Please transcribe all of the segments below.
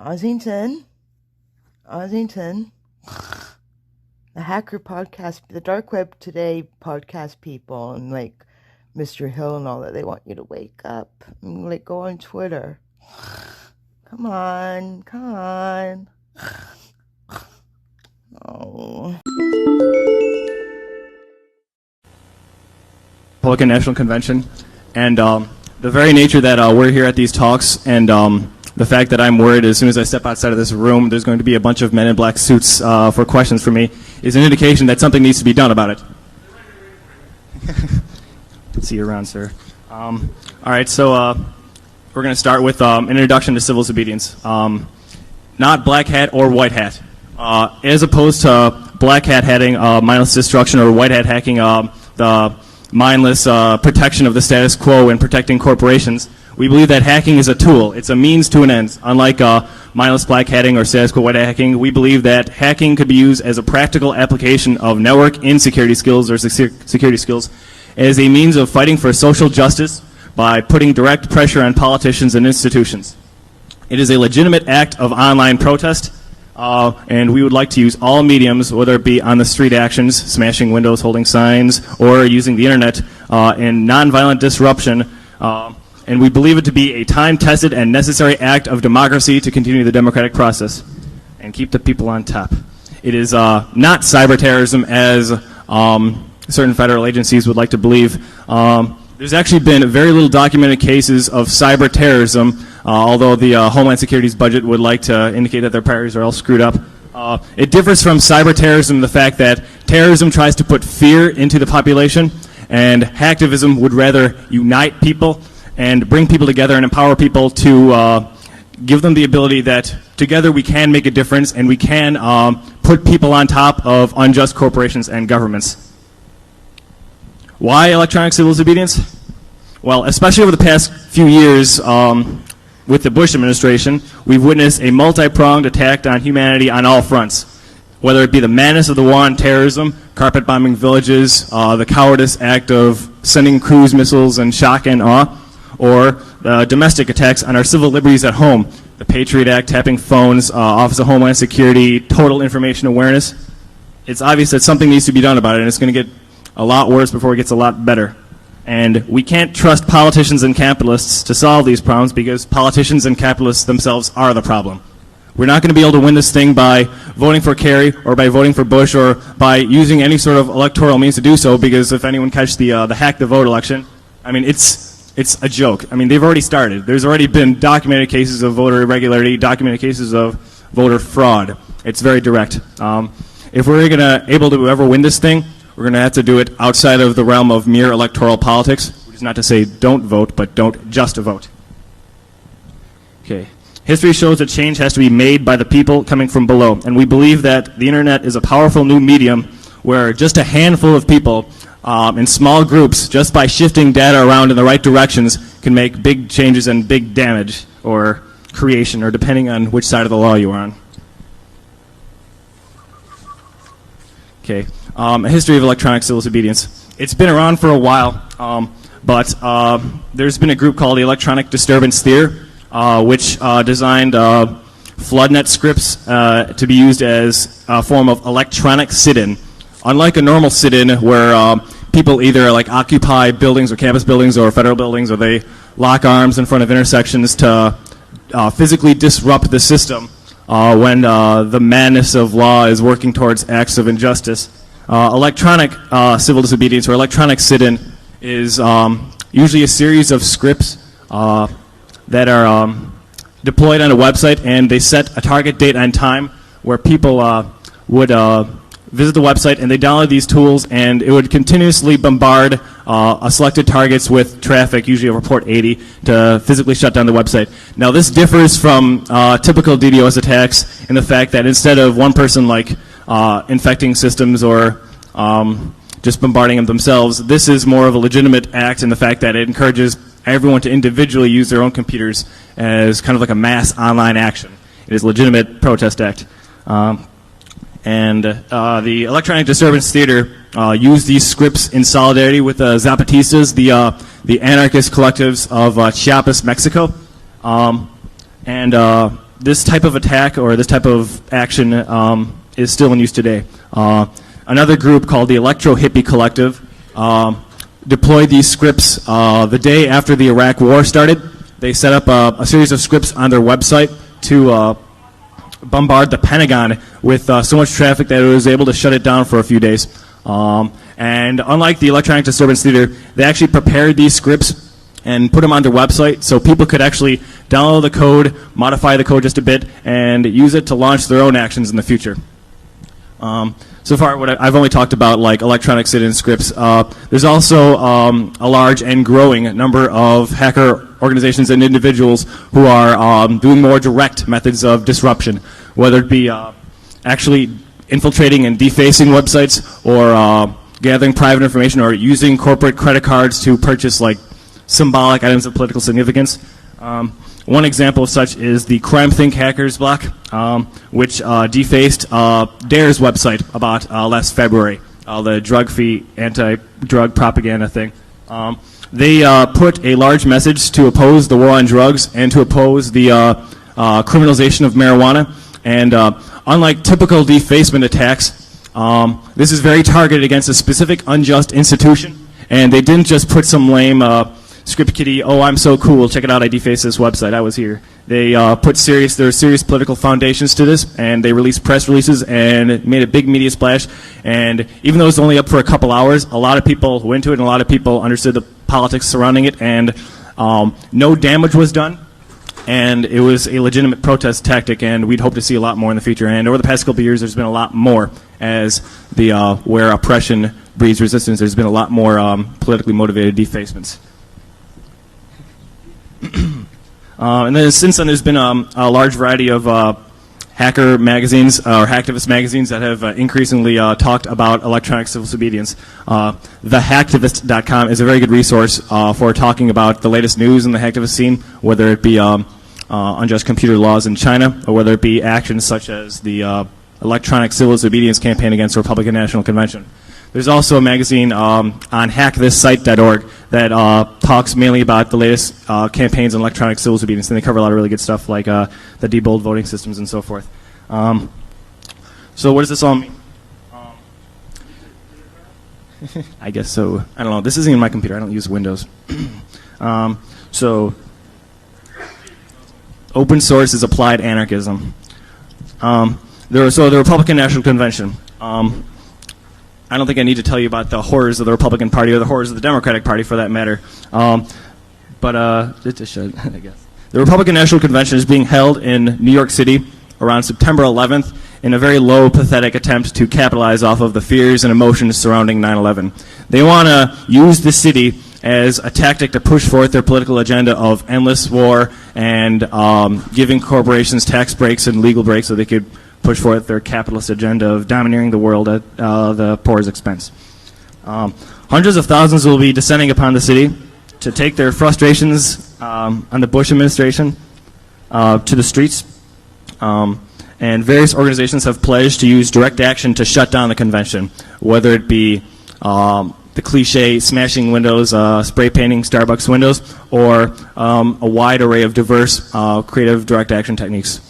Ossington, the hacker podcast, the dark web today podcast people, and like Mr. Hill and all that, they want you to wake up and like go on Twitter. Come on. Oh. Republican National Convention, and the very nature that we're here at these talks, and the fact that I'm worried as soon as I step outside of this room there's going to be a bunch of men in black suits for questions for me, is an indication that something needs to be done about it. See you around, sir. All right, so we're going to start with an introduction to civil disobedience. Not black hat or white hat. As opposed to black hat hatting, mindless destruction, or white hat hacking, the mindless protection of the status quo and protecting corporations, we believe that hacking is a tool. It's a means to an end. Unlike mindless black hatting or status quo white hat hacking, we believe that hacking could be used as a practical application of network insecurity skills or security skills as a means of fighting for social justice by putting direct pressure on politicians and institutions. It is a legitimate act of online protest, and we would like to use all mediums, whether it be on the street actions, smashing windows, holding signs, or using the internet in nonviolent disruption, and we believe it to be a time-tested and necessary act of democracy to continue the democratic process and keep the people on top. It is not cyber terrorism as certain federal agencies would like to believe. There's actually been very little documented cases of cyber terrorism, although the Homeland Security's budget would like to indicate that their priorities are all screwed up. It differs from cyber terrorism in the fact that terrorism tries to put fear into the population, and hacktivism would rather unite people and bring people together and empower people to give them the ability that together we can make a difference and we can put people on top of unjust corporations and governments. Why electronic civil disobedience? Well, especially over the past few years with the Bush administration, we've witnessed a multi-pronged attack on humanity on all fronts. Whether it be the madness of the war on terrorism, carpet bombing villages, the cowardice act of sending cruise missiles and shock and awe, or domestic attacks on our civil liberties at home, the Patriot Act, tapping phones, Office of Homeland Security, total information awareness. It's obvious that something needs to be done about it, and it's going to get a lot worse before it gets a lot better. And we can't trust politicians and capitalists to solve these problems because politicians and capitalists themselves are the problem. We're not going to be able to win this thing by voting for Kerry or by voting for Bush or by using any sort of electoral means to do so, because if anyone catches the hack the vote election, I mean, it's a joke. I mean, they've already started. There's already been documented cases of voter irregularity, documented cases of voter fraud. It's very direct. If we're able to ever win this thing, we're going to have to do it outside of the realm of mere electoral politics, which is not to say don't vote, but don't just vote. Okay. History shows that change has to be made by the people coming from below, and we believe that the internet is a powerful new medium where just a handful of people in small groups, just by shifting data around in the right directions, can make big changes and big damage or creation, or depending on which side of the law you are on. Okay, a history of electronic civil disobedience. It's been around for a while, but there's been a group called the Electronic Disturbance Theater, which designed floodnet scripts to be used as a form of electronic sit-in. Unlike a normal sit-in where people either like occupy buildings or campus buildings or federal buildings, or they lock arms in front of intersections to physically disrupt the system when the madness of law is working towards acts of injustice. Electronic civil disobedience or electronic sit-in is usually a series of scripts that are deployed on a website, and they set a target date and time where people would visit the website, and they download these tools, and it would continuously bombard selected targets with traffic, usually over port 80, to physically shut down the website. Now, this differs from typical DDoS attacks in the fact that instead of one person like infecting systems or just bombarding them themselves, this is more of a legitimate act in the fact that it encourages everyone to individually use their own computers as kind of like a mass online action. It is a legitimate protest act. And the Electronic Disturbance Theater used these scripts in solidarity with the Zapatistas, the anarchist collectives of Chiapas, Mexico. And this type of attack or this type of action is still in use today. Another group called the Electro Hippie Collective deployed these scripts the day after the Iraq War started. They set up a series of scripts on their website to bombard the Pentagon with so much traffic that it was able to shut it down for a few days. And unlike the Electronic Disturbance Theater, they actually prepared these scripts and put them on their website so people could actually download the code, modify the code just a bit, and use it to launch their own actions in the future. So far, I've only talked about like electronic sit-in scripts. There's also a large and growing number of hacker organizations and individuals who are doing more direct methods of disruption, whether it be actually infiltrating and defacing websites, or gathering private information, or using corporate credit cards to purchase like symbolic items of political significance. One example of such is the Crime Think hackers block, which defaced DARE's website about last February, the drug-free anti-drug propaganda thing. They put a large message to oppose the war on drugs and to oppose the criminalization of marijuana. And unlike typical defacement attacks, this is very targeted against a specific unjust institution. And they didn't just put some lame script kiddie, oh, I'm so cool, check it out, I defaced this website, I was here. They there are serious political foundations to this, and they released press releases and made a big media splash. And even though it was only up for a couple hours, a lot of people went to it, and a lot of people understood the politics surrounding it, and no damage was done. And it was a legitimate protest tactic, and we'd hope to see a lot more in the future. And over the past couple of years, there's been a lot more as where oppression breeds resistance. There's been a lot more politically motivated defacements. And then since then, there's been a large variety of hacker magazines or hacktivist magazines that have increasingly talked about electronic civil disobedience. TheHacktivist.com is a very good resource for talking about the latest news in the hacktivist scene, whether it be unjust computer laws in China, or whether it be actions such as the electronic civil disobedience campaign against the Republican National Convention. There's also a magazine on hackthisite.org that talks mainly about the latest campaigns on electronic civil disobedience, and they cover a lot of really good stuff like the debold voting systems and so forth. So what does this all mean? I guess so. I don't know. This isn't even my computer. I don't use Windows. So open source is applied anarchism. The Republican National Convention. I don't think I need to tell you about the horrors of the Republican Party or the horrors of the Democratic Party, for that matter. But it should, I guess. The Republican National Convention is being held in New York City around September 11th in a very low, pathetic attempt to capitalize off of the fears and emotions surrounding 9/11. They want to use the city as a tactic to push forth their political agenda of endless war and giving corporations tax breaks and legal breaks so they could push forth their capitalist agenda of domineering the world at the poor's expense. Hundreds of thousands will be descending upon the city to take their frustrations on the Bush administration to the streets. And various organizations have pledged to use direct action to shut down the convention, whether it be the cliche smashing windows, spray painting Starbucks windows, or a wide array of diverse creative direct action techniques,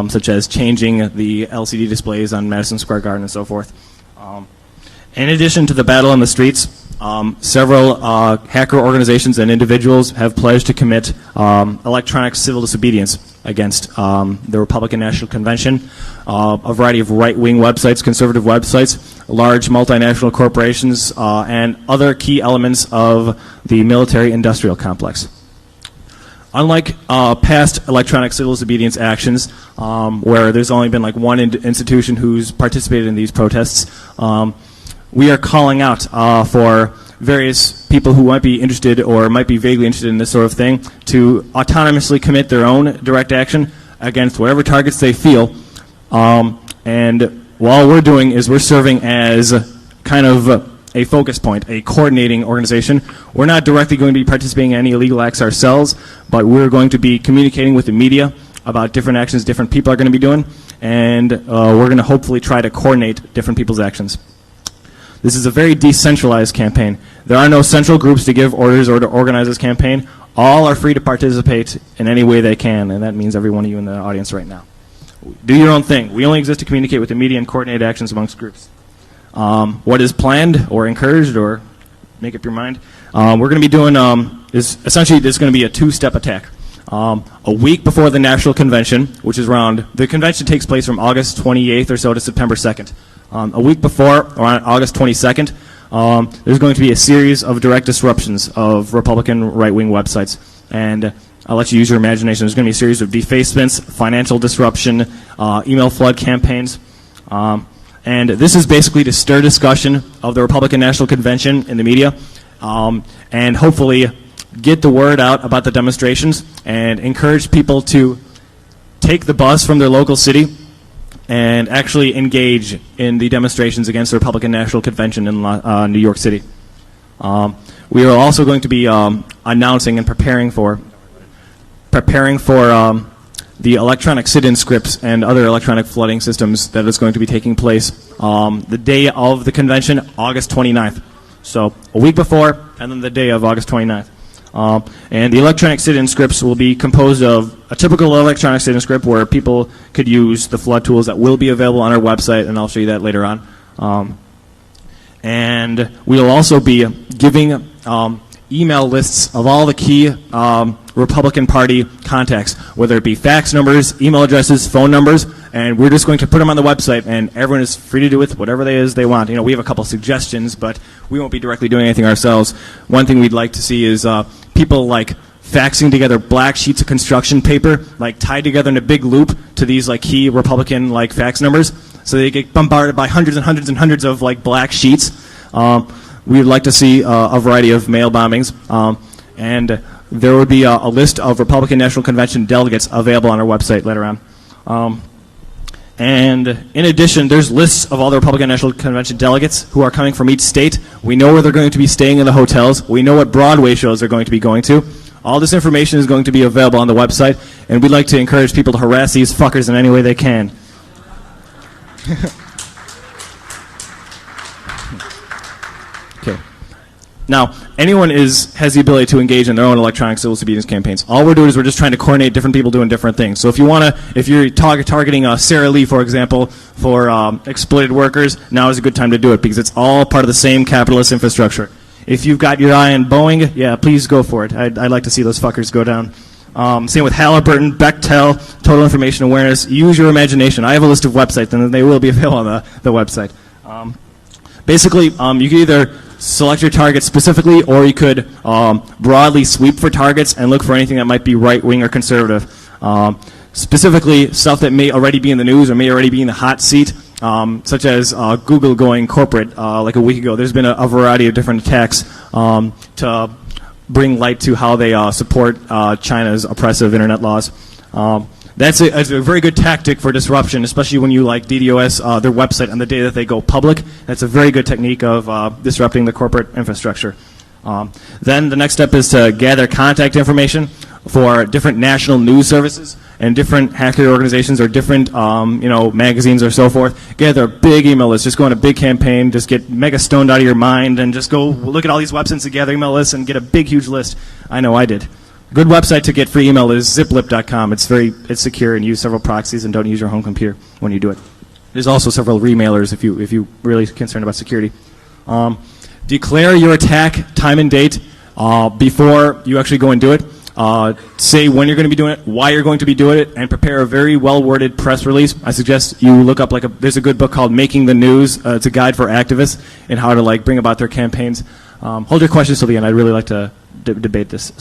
such as changing the LCD displays on Madison Square Garden and so forth. In addition to the battle on the streets, several hacker organizations and individuals have pledged to commit electronic civil disobedience against the Republican National Convention, a variety of right-wing websites, conservative websites, large multinational corporations, and other key elements of the military-industrial complex. Unlike past electronic civil disobedience actions, where there's only been like one institution who's participated in these protests, we are calling out for various people who might be interested or might be vaguely interested in this sort of thing to autonomously commit their own direct action against whatever targets they feel. And all we're doing is we're serving as kind of a focus point, a coordinating organization. We're not directly going to be participating in any illegal acts ourselves, but we're going to be communicating with the media about different actions different people are going to be doing, and we're going to hopefully try to coordinate different people's actions. This is a very decentralized campaign. There are no central groups to give orders or to organize this campaign. All are free to participate in any way they can, and that means every one of you in the audience right now. Do your own thing. We only exist to communicate with the media and coordinate actions amongst groups. What is planned or encouraged, or make up your mind, we're going to be doing is essentially this is going to be a two-step attack. A week before the national convention, which is the convention takes place from August 28th or so to September 2nd. A week before, or on August 22nd, there's going to be a series of direct disruptions of Republican right-wing websites. And I'll let you use your imagination. There's going to be a series of defacements, financial disruption, email flood campaigns. And this is basically to stir discussion of the Republican National Convention in the media, and hopefully get the word out about the demonstrations and encourage people to take the bus from their local city and actually engage in the demonstrations against the Republican National Convention in New York City. We are also going to be announcing and preparing for the electronic sit-in scripts and other electronic flooding systems that is going to be taking place the day of the convention, August 29th. So a week before, and then the day of August 29th. And the electronic sit-in scripts will be composed of a typical electronic sit-in script where people could use the flood tools that will be available on our website, and I'll show you that later on. And we'll also be giving email lists of all the key Republican Party contacts, whether it be fax numbers, email addresses, phone numbers, and we're just going to put them on the website, and everyone is free to do with whatever it is they want. You know, we have a couple suggestions, but we won't be directly doing anything ourselves. One thing we'd like to see is people like faxing together black sheets of construction paper, like tied together in a big loop to these like key Republican like fax numbers, so they get bombarded by hundreds and hundreds and hundreds of like black sheets. We would like to see a variety of mail bombings, and there would be a list of Republican National Convention delegates available on our website later on. And in addition, there's lists of all the Republican National Convention delegates who are coming from each state. We know where they're going to be staying in the hotels. We know what Broadway shows they're going to be going to. All this information is going to be available on the website, and we'd like to encourage people to harass these fuckers in any way they can. Okay. Now, anyone has the ability to engage in their own electronic civil disobedience campaigns. All we're doing is we're just trying to coordinate different people doing different things. So if you're targeting Sarah Lee, for example, for exploited workers, now is a good time to do it because it's all part of the same capitalist infrastructure. If you've got your eye on Boeing, yeah, please go for it. I'd like to see those fuckers go down. Same with Halliburton, Bechtel, Total Information Awareness. Use your imagination. I have a list of websites, and they will be available on the website. Basically, you can either select your target specifically, or you could broadly sweep for targets and look for anything that might be right-wing or conservative. Specifically, stuff that may already be in the news or may already be in the hot seat, such as Google going corporate like a week ago. There's been a variety of different attacks to bring light to how they support China's oppressive internet laws. That's a very good tactic for disruption, especially when you like DDoS their website on the day that they go public. That's a very good technique of disrupting the corporate infrastructure. Then the next step is to gather contact information for different national news services and different hacker organizations or different magazines or so forth. Gather a big email list. Just go on a big campaign. Just get mega stoned out of your mind and just go look at all these websites and gather email lists and get a big, huge list. I know I did. A good website to get free email is ziplip.com. It's secure and use several proxies and don't use your home computer when you do it. There's also several remailers if you're really concerned about security. Declare your attack time and date before you actually go and do it. Say when you're going to be doing it, why you're going to be doing it, and prepare a very well-worded press release. I suggest you look up there's a good book called Making the News. It's a guide for activists and how to bring about their campaigns. Hold your questions till the end. I'd really like to debate this.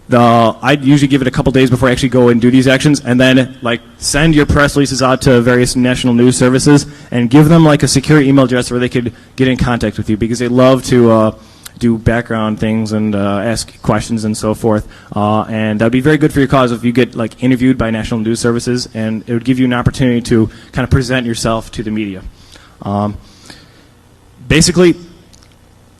I'd usually give it a couple days before I actually go and do these actions, and then send your press releases out to various national news services and give them a secure email address where they could get in contact with you, because they love to do background things and ask questions and so forth. And that would be very good for your cause if you get interviewed by national news services, and it would give you an opportunity to kind of present yourself to the media. Basically,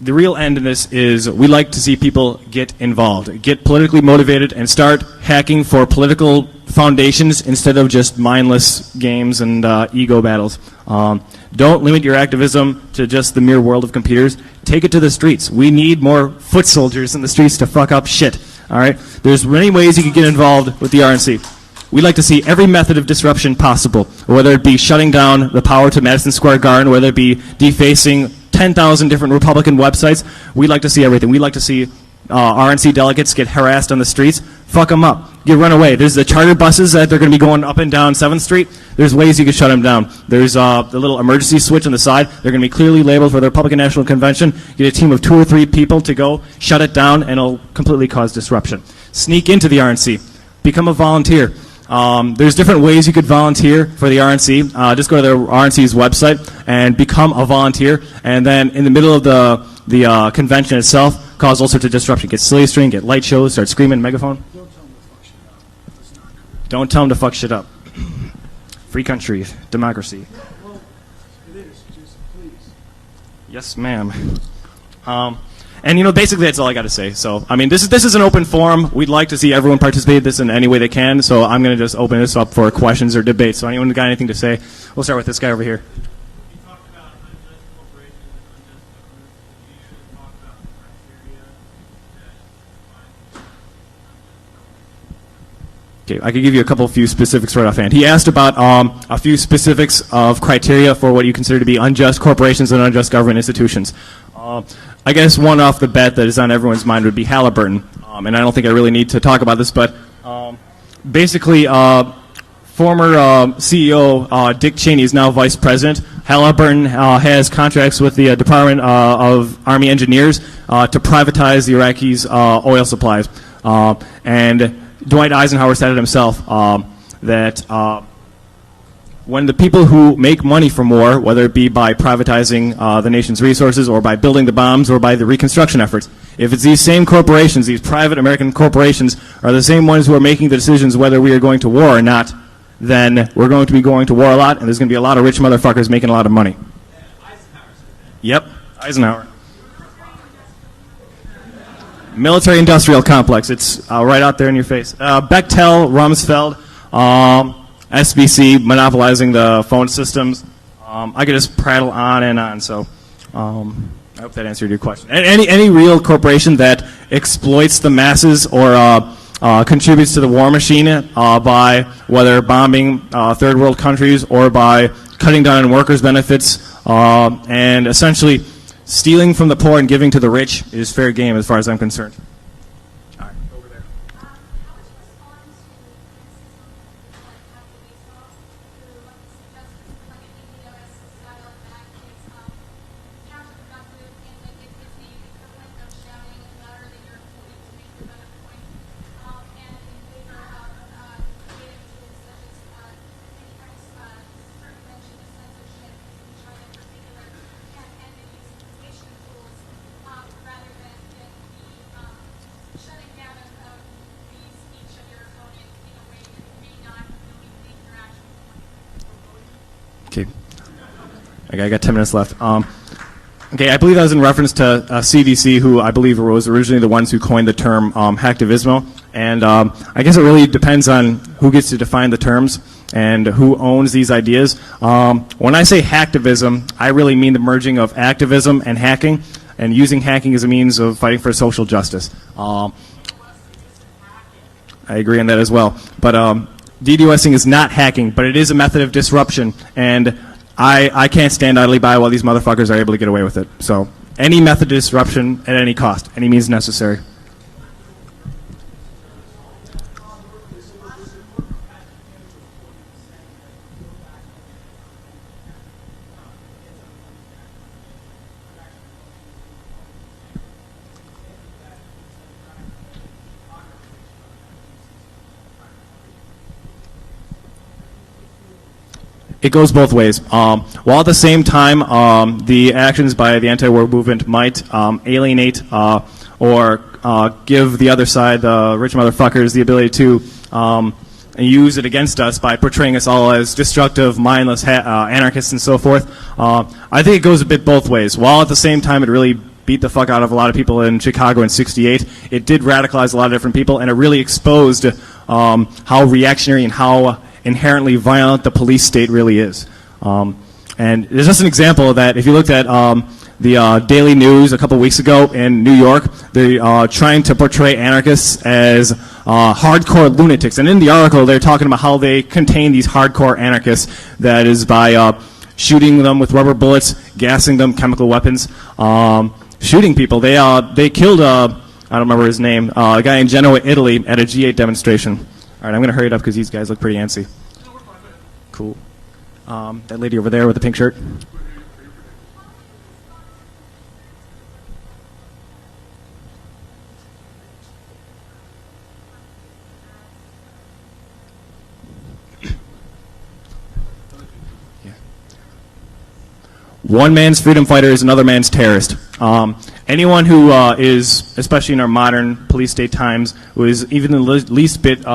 the real end in this is we like to see people get involved, get politically motivated, and start hacking for political foundations instead of just mindless games and ego battles. Don't limit your activism to just the mere world of computers. Take it to the streets. We need more foot soldiers in the streets to fuck up shit. All right? There's many ways you can get involved with the RNC. We like to see every method of disruption possible, whether it be shutting down the power to Madison Square Garden, whether it be defacing 10,000 different Republican websites. We'd like to see everything. We'd like to see RNC delegates get harassed on the streets. Fuck them up. Get run away. There's the charter buses that they're going to be going up and down 7th Street. There's ways you can shut them down. There's the little emergency switch on the side. They're going to be clearly labeled for the Republican National Convention. Get a team of 2 or 3 people to go, shut it down, and it'll completely cause disruption. Sneak into the RNC. Become a volunteer. There's different ways you could volunteer for the RNC. Just go to the RNC's website and become a volunteer. And then in the middle of the convention itself, cause all sorts of disruption. Get silly string, get light shows, start screaming megaphone. Don't tell them to fuck shit up. Free country, democracy. Well, it is. Just please. Yes, ma'am. And, you know, basically that's all I got to say. So, I mean, this is an open forum. We'd like to see everyone participate in this in any way they can. So I'm going to just open this up for questions or debates. So anyone got anything to say? We'll start with this guy over here. You talked about unjust corporations and unjust governments. You should talk about the criteria that define. Okay, I could give you a few specifics right offhand. He asked about a few specifics of criteria for what you consider to be unjust corporations and unjust government institutions. I guess one off the bat that is on everyone's mind would be Halliburton. And I don't think I really need to talk about this, but basically former CEO Dick Cheney is now vice president. Halliburton has contracts with the Department of Army Engineers to privatize the Iraqis' oil supplies. And Dwight Eisenhower said it himself that when the people who make money from war, whether it be by privatizing the nation's resources or by building the bombs or by the reconstruction efforts, if it's these same corporations, these private American corporations, are the same ones who are making the decisions whether we are going to war or not, then we're going to be going to war a lot, and there's going to be a lot of rich motherfuckers making a lot of money. Yep, Eisenhower. Military-industrial complex. It's right out there in your face. Bechtel, Rumsfeld, SBC monopolizing the phone systems. I could just prattle on and on. So I hope that answered your question. Any real corporation that exploits the masses or contributes to the war machine by whether bombing third world countries or by cutting down on workers' benefits and essentially stealing from the poor and giving to the rich is fair game as far as I'm concerned. All right, over there. Okay. I got 10 minutes left. Okay, I believe that was in reference to CDC, who I believe was originally the ones who coined the term hacktivismo. And I guess it really depends on who gets to define the terms and who owns these ideas. When I say hacktivism, I really mean the merging of activism and hacking, and using hacking as a means of fighting for social justice. I agree on that as well. But DDoSing is not hacking, but it is a method of disruption, and I can't stand idly by while these motherfuckers are able to get away with it. So any method of disruption at any cost, any means necessary. It goes both ways. While at the same time, the actions by the anti-war movement might alienate or give the other side, the rich motherfuckers, the ability to use it against us by portraying us all as destructive, mindless anarchists and so forth. I think it goes a bit both ways. While at the same time it really beat the fuck out of a lot of people in Chicago in '68. It did radicalize a lot of different people, and it really exposed how reactionary and how inherently violent the police state really is. And there's just an example of that. If you looked at the Daily News a couple weeks ago in New York, they're trying to portray anarchists as hardcore lunatics. And in the article, they're talking about how they contain these hardcore anarchists. That is by shooting them with rubber bullets, gassing them, chemical weapons, shooting people. They killed, I don't remember his name, a guy in Genoa, Italy, at a G8 demonstration. All right, I'm going to hurry it up because these guys look pretty antsy. Cool. That lady over there with the pink shirt. One man's freedom fighter is another man's terrorist. Anyone who is, especially in our modern police state times, who is even the least bit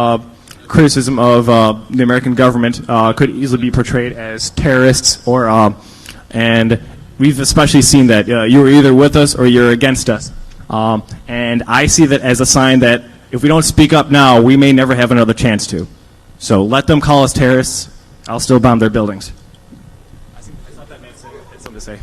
criticism of the American government could easily be portrayed as terrorists, and we've especially seen that you're either with us or you're against us. And I see that as a sign that if we don't speak up now, we may never have another chance to. So let them call us terrorists. I'll still bomb their buildings. I thought that man had something to say.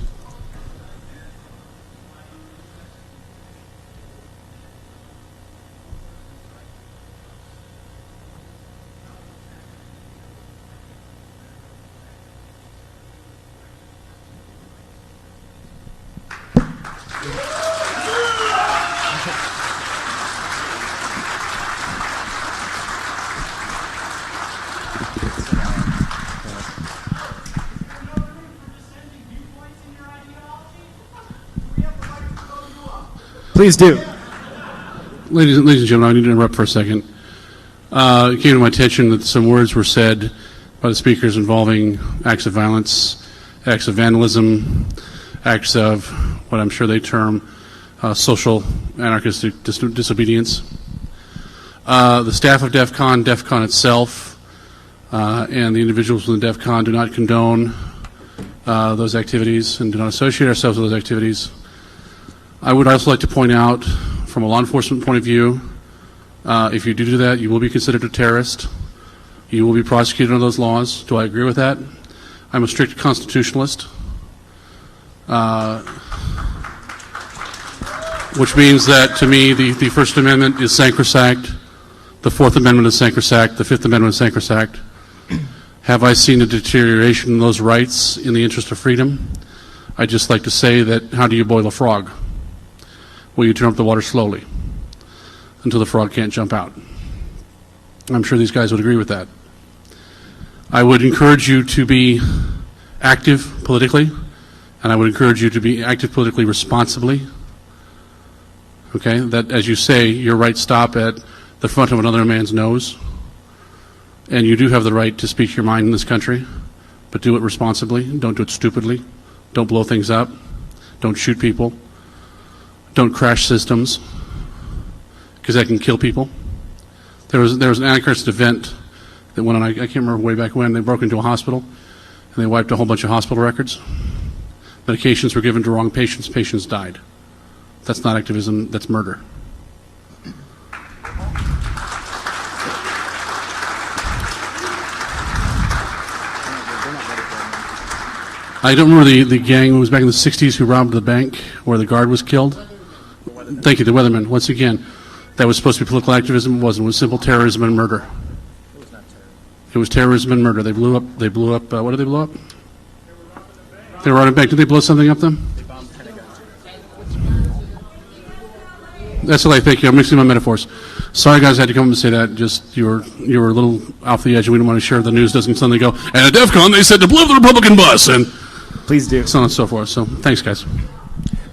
Please do. Ladies and gentlemen, I need to interrupt for a second. It came to my attention that some words were said by the speakers involving acts of violence, acts of vandalism, acts of what I'm sure they term social anarchistic disobedience. The staff of DEFCON itself, and the individuals within DEFCON do not condone those activities and do not associate ourselves with those activities. I would also like to point out, from a law enforcement point of view, if you do that, you will be considered a terrorist. You will be prosecuted under those laws. Do I agree with that? I'm a strict constitutionalist, which means that, to me, the First Amendment is sacrosanct, the Fourth Amendment is sacrosanct, the Fifth Amendment is sacrosanct. Have I seen a deterioration in those rights in the interest of freedom? I'd just like to say that, how do you boil a frog? Well, you turn up the water slowly until the frog can't jump out. I'm sure these guys would agree with that. I would encourage you to be active politically, and I would encourage you to be active politically responsibly. Okay, that, as you say, your rights stop at the front of another man's nose, and you do have the right to speak your mind in this country, but do it responsibly. Don't do it stupidly. Don't blow things up. Don't shoot people. Don't crash systems, because that can kill people. There was an anarchist event that went on, I can't remember way back when. They broke into a hospital, and they wiped a whole bunch of hospital records. Medications were given to wrong patients. Patients died. That's not activism, that's murder. I don't remember the gang who was back in the 60s who robbed the bank where the guard was killed. Thank you, the Weathermen. Once again, that was supposed to be political activism. It wasn't. It was simple terrorism and murder. It was terrorism and murder. They blew up, what did they blow up? They were robbing a bank. Did they blow something up then? That's all. Thank you. I'm mixing my metaphors. Sorry, guys, I had to come up and say that. Just you were a little off the edge, and we don't want to share the news. Doesn't suddenly go. And at DEFCON, they said to blow up the Republican bus, and Please do. so on and so forth. So thanks, guys.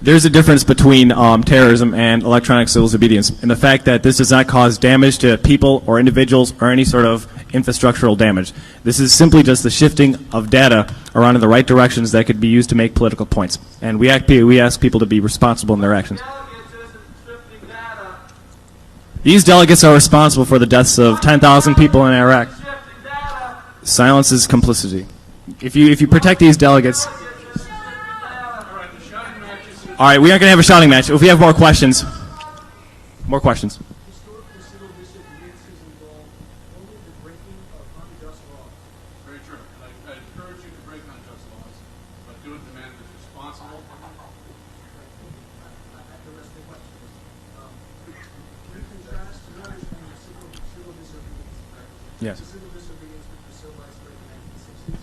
There's a difference between terrorism and electronic civil disobedience in the fact that this does not cause damage to people or individuals or any sort of infrastructural damage. This is simply just the shifting of data around in the right directions that could be used to make political points. And we ask people to be responsible in their actions. These delegates are responsible for the deaths of 10,000 people in Iraq. Silence is complicity. If you protect these delegates... All right, we aren't going to have a shouting match. If we have more questions. More questions. Historically, civil disobedience is involved only the breaking of unjust laws. Very true. I encourage you to break unjust laws, but do it in a manner that's responsible. The rest of the question is, you contrast, you understand the civil disobedience, right? Yes. The civil disobedience with the civil rights break in the 1960s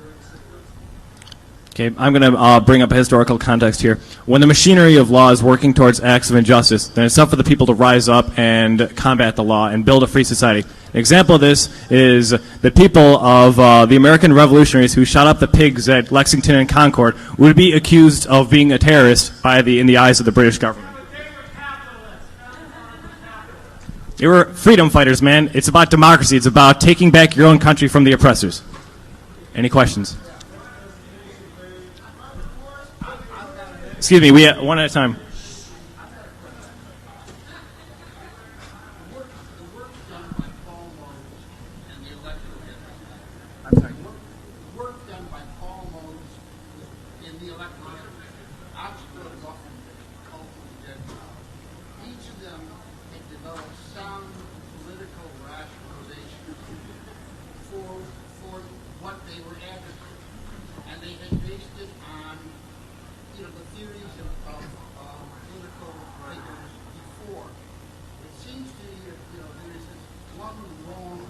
during the civil rights movement. Okay, I'm going to bring up a historical context here. When the machinery of law is working towards acts of injustice, then it's up for the people to rise up and combat the law and build a free society. An example of this is the people of the American revolutionaries who shot up the pigs at Lexington and Concord would be accused of being a terrorist in the eyes of the British government. They were freedom fighters, man. It's about democracy. It's about taking back your own country from the oppressors. Any questions? Excuse me, we one at a time. Work done by Paul Moses in the electorate, Oxford is often called the dead power. Each of them had developed sound political rationalization for what they were advocating, and they had based it on, the theories of political thinkers before. It seems to me that there is this one long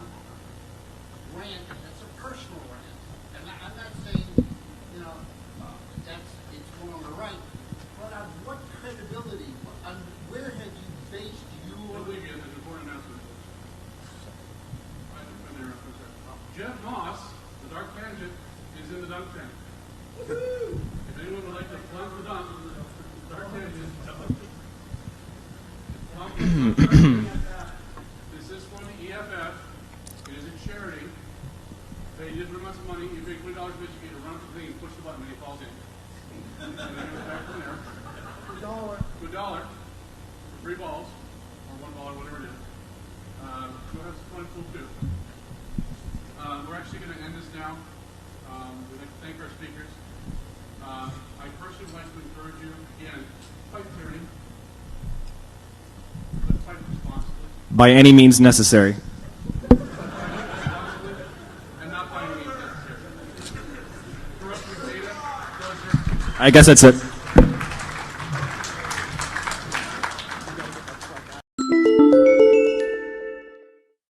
rant that's a personal rant, and I'm not saying it's wrong or right, but on what credibility, where have you based your? I'll leave you an important announcement. Jeff Moss, the Dark Tangent, is in the Dunk Tank. Woohoo! If anyone would like to plunge the dunk, the Dark Tangent. This is for the EFF. It is a charity. They just run out of money. You pay $20 to educate, run up the thing, and push the button, and he falls in. And then it goes back from there. $1. $1 for 3 balls, or $1, whatever it is. We'll have some fun cool too. We're actually going to end this now. We'd like to thank our speakers. I personally would like to encourage you, again, fight tyranny, but fight responsibly. By any means necessary. And not by any means necessary. Corrupt your data, I guess that's it.